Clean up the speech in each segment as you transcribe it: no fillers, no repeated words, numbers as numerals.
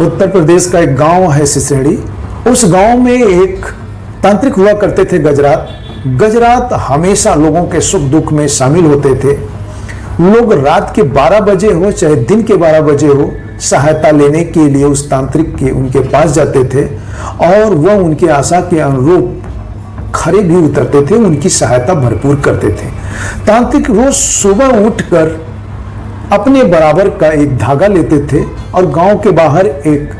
उत्तर प्रदेश का एक गांव है सिसड़ी। उस गांव में एक तांत्रिक हुआ करते थे गजरात। गजरात हमेशा लोगों के सुख दुख में शामिल होते थे। लोग रात के 12 बजे हो चाहे दिन के 12 बजे हो, सहायता लेने के लिए उस तांत्रिक के उनके पास जाते थे और वह उनके आशा के अनुरूप खरे भी उतरते थे, उनकी सहायता भरपूर करते थे। तांत्रिक रोज सुबह उठकर अपने बराबर का एक धागा लेते थे और गांव के बाहर एक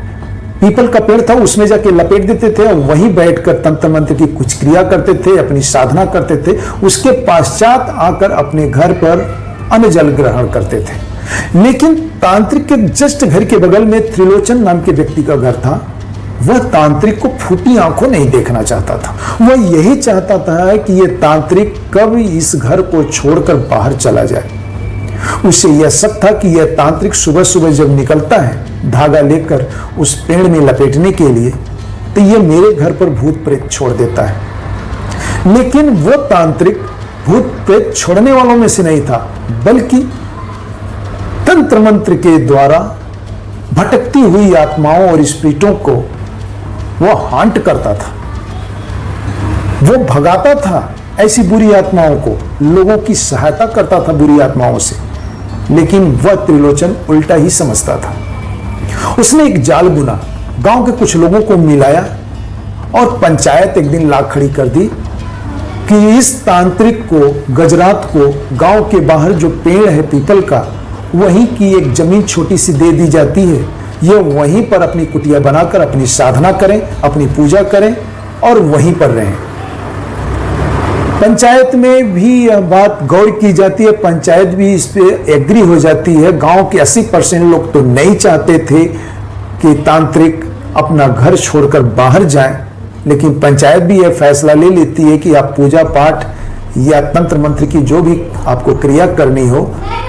पीपल का पेड़ था, उसमें जाके लपेट देते थे और वहीं बैठकर तंत्र मंत्र की कुछ क्रिया करते थे, अपनी साधना करते थे। उसके पश्चात आकर अपने घर पर अन्न जल ग्रहण करते थे। लेकिन तांत्रिक के जस्ट घर के बगल में त्रिलोचन नाम के व्यक्ति का घर था। वह तांत्रिक को फूटी आंखों नहीं देखना चाहता था। वह यही चाहता था कि यह तांत्रिक कब इस घर को छोड़कर बाहर चला जाए। उसे यह शक था कि यह तांत्रिक सुबह सुबह जब निकलता है धागा लेकर उस पेड़ में लपेटने के लिए, तो यह मेरे घर पर भूत प्रेत छोड़ देता है। लेकिन वह तांत्रिक भूत प्रेत छोड़ने वालों में से नहीं था, बल्कि तंत्र मंत्र के द्वारा भटकती हुई आत्माओं और स्पिरिटों को वह हांट करता था। वो भगाता था ऐसी बुरी आत्माओं को, लोगों की सहायता करता था बुरी आत्माओं से। लेकिन वह त्रिलोचन उल्टा ही समझता था। उसने एक जाल बुना, गांव के कुछ लोगों को मिलाया और पंचायत एक दिन ला खड़ी कर दी कि इस तांत्रिक को, गजरात को, गांव के बाहर जो पेड़ है पीपल का, वहीं की एक जमीन छोटी सी दे दी जाती है। यह वहीं पर अपनी कुटिया बनाकर अपनी साधना करें, अपनी पूजा करें और वहीं पर रहें। पंचायत में भी यह बात गौर की जाती है, पंचायत भी इस पे एग्री हो जाती है। गांव के 80% लोग तो नहीं चाहते थे कि तांत्रिक अपना घर छोड़कर बाहर जाए, लेकिन पंचायत भी यह फैसला ले लेती है कि आप पूजा पाठ या तंत्र मंत्र की जो भी आपको क्रिया करनी हो,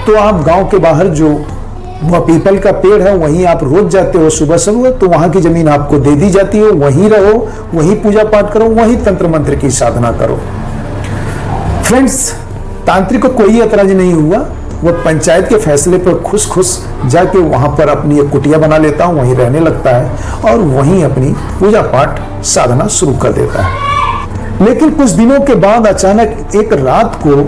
तो आप गांव के बाहर जो वह पीपल का पेड़ है वहीं आप रोज जाते हो सुबह सुबह, तो वहां की जमीन आपको दे दी जाती है, वहीं रहो, वहीं पूजा पाठ करो, वहीं तंत्र मंत्र की साधना करो। फ्रेंड्स, तांत्रिक को कोई ऐतराज नहीं हुआ। वह पंचायत के फैसले पर खुश खुश जाके वहां पर अपनी एक कुटिया बना लेता है, वहीं रहने लगता है और वहीं अपनी पूजा पाठ साधना शुरू कर देता है। लेकिन कुछ दिनों के बाद अचानक एक रात को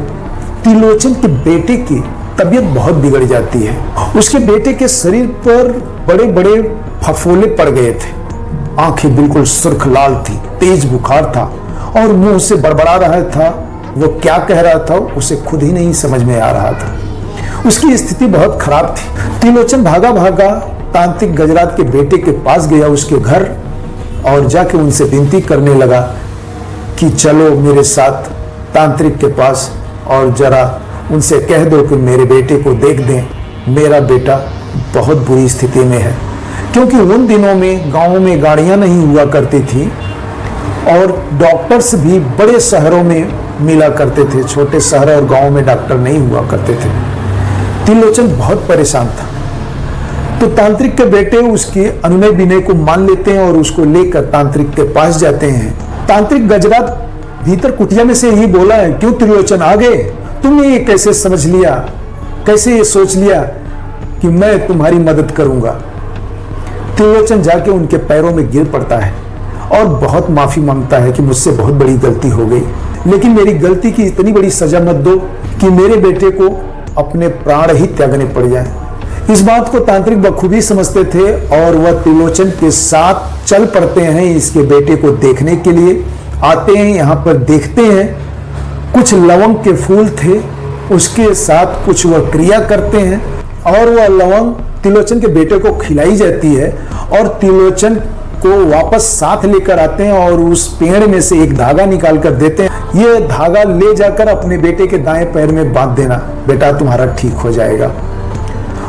त्रिलोचन के बेटे की तबीयत बहुत बिगड़ जाती है। उसके बेटे के शरीर पर बड़े बड़े फफोले पड़ गए थे, आंखें बिल्कुल सुर्ख लाल थी, तेज बुखार था और मुंह से बड़बड़ा रहा था। वो क्या कह रहा था उसे खुद ही नहीं समझ में आ रहा था। उसकी स्थिति बहुत खराब थी। त्रिलोचन भागा भागा तांत्रिक गजरात के बेटे के पास गया, उसके घर, और जाके उनसे विनती करने लगा कि चलो मेरे साथ तांत्रिक के पास और जरा उनसे कह दो कि मेरे बेटे को देख दें, मेरा बेटा बहुत बुरी स्थिति में है। क्योंकि उन दिनों में गाँव में गाड़ियाँ नहीं हुआ करती थी और डॉक्टर्स भी बड़े शहरों में मिला करते थे, छोटे शहर और गांव में डॉक्टर नहीं हुआ करते थे। त्रिलोचन बहुत परेशान था। तो तांत्रिक के बेटे उसके अनुनय विनय को मान लेते हैं और उसको लेकर तांत्रिक के पास जाते हैं। तांत्रिक गजरात भीतर कुटिया में से ही बोला है, क्यों त्रिलोचन आ गए? तुमने ये कैसे समझ लिया, कैसे ये सोच लिया कि मैं तुम्हारी मदद करूंगा? त्रिलोचन जाके उनके पैरों में गिर पड़ता है और बहुत माफी मांगता है कि मुझसे बहुत बड़ी गलती हो गई, लेकिन मेरी गलती की इतनी बड़ी सजा मत दो कि मेरे बेटे को अपने प्राण ही त्यागने पड़ जाए। इस बात को तांत्रिक बखूबी समझते थे और वह त्रिलोचन के साथ चल पड़ते हैं इसके बेटे को देखने के लिए। आते हैं, यहाँ पर देखते हैं, कुछ लवंग के फूल थे, उसके साथ कुछ वह क्रिया करते हैं और वह लवंग त्रिलोचन के बेटे को खिलाई जाती है और त्रिलोचन को वापस साथ लेकर आते हैं और उस पेड़ में से एक धागा निकाल कर देते हैं। ये धागा ले जाकर अपने बेटे के दाएं पैर में बांध देना, बेटा तुम्हारा ठीक हो जाएगा।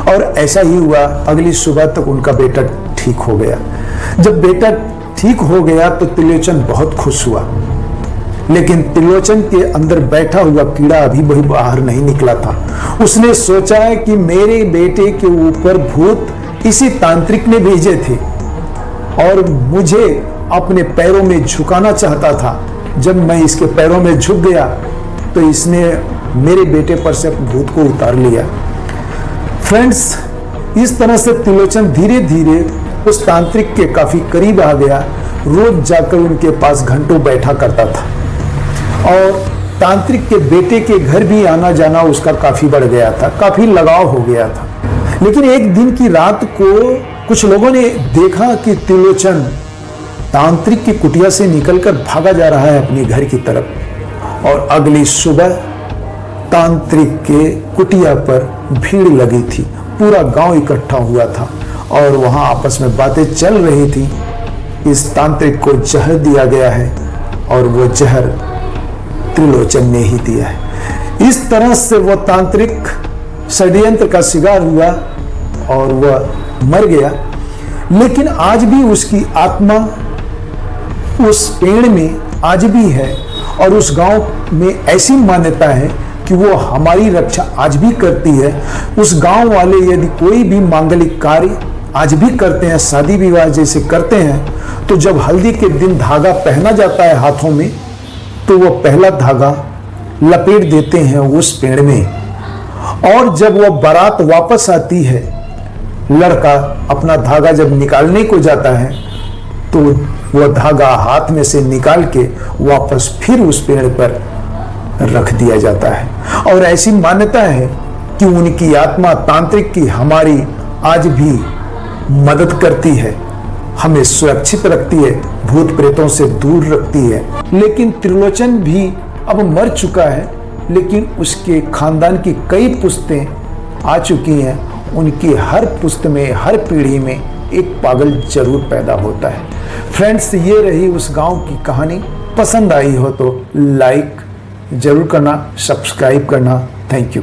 और ऐसा ही हुआ। अगली सुबह तक उनका बेटा ठीक हो गया। जब बेटा ठीक हो गया तो त्रिलोचन बहुत खुश हुआ, लेकिन त्रिलोचन के अंदर बैठा हुआ कीड़ा अभी वही बाहर नहीं निकला था। उसने सोचा है कि मेरे बेटे के ऊपर भूत इसी तांत्रिक ने भेजे थे और मुझे अपने पैरों में झुकाना चाहता था। जब मैं इसके पैरों में झुक गया तो इसने मेरे बेटे पर से भूत को उतार लिया। फ्रेंड्स, इस तरह से त्रिलोचन धीरे धीरे उस तांत्रिक के काफी करीब आ गया, रोज जाकर उनके पास घंटों बैठा करता था और तांत्रिक के बेटे के घर भी आना जाना उसका काफी बढ़ गया था, काफी लगाव हो गया था। लेकिन एक दिन की रात को कुछ लोगों ने देखा कि त्रिलोचन तांत्रिक की कुटिया से निकलकर भागा जा रहा है अपने घर की तरफ और अगली सुबह तांत्रिक के कुटिया पर भीड़ लगी थी, पूरा गांव इकट्ठा हुआ था और वहां आपस में बातें चल रही थी। इस तांत्रिक को जहर दिया गया है और वो जहर त्रिलोचन ने ही दिया है। इस तरह से वो तांत्रिक षड्यंत्र का शिकार हुआ और वह मर गया। लेकिन आज भी उसकी आत्मा उस पेड़ में आज भी है और उस गांव में ऐसी मान्यता है कि वो हमारी रक्षा आज भी करती है। उस गांव वाले यदि कोई भी मांगलिक कार्य आज भी करते हैं, शादी विवाह जैसे करते हैं, तो जब हल्दी के दिन धागा पहना जाता है हाथों में, तो वो पहला धागा लपेट देते हैं उस पेड़ में और जब वो बारात वापस आती है, लड़का अपना धागा जब निकालने को जाता है तो वह धागा हाथ में से निकाल के वापस फिर उस पेड़ पर रख दिया जाता है। और ऐसी मान्यता है कि उनकी आत्मा तांत्रिक की हमारी आज भी मदद करती है, हमें सुरक्षित रखती है, भूत प्रेतों से दूर रखती है। लेकिन त्रिलोचन भी अब मर चुका है, लेकिन उसके खानदान की कई पुश्तें आ चुकी हैं। उनकी हर पुश्त में, हर पीढ़ी में एक पागल जरूर पैदा होता है। फ्रेंड्स, ये रही उस गांव की कहानी। पसंद आई हो तो लाइक जरूर करना, सब्सक्राइब करना। Thank you.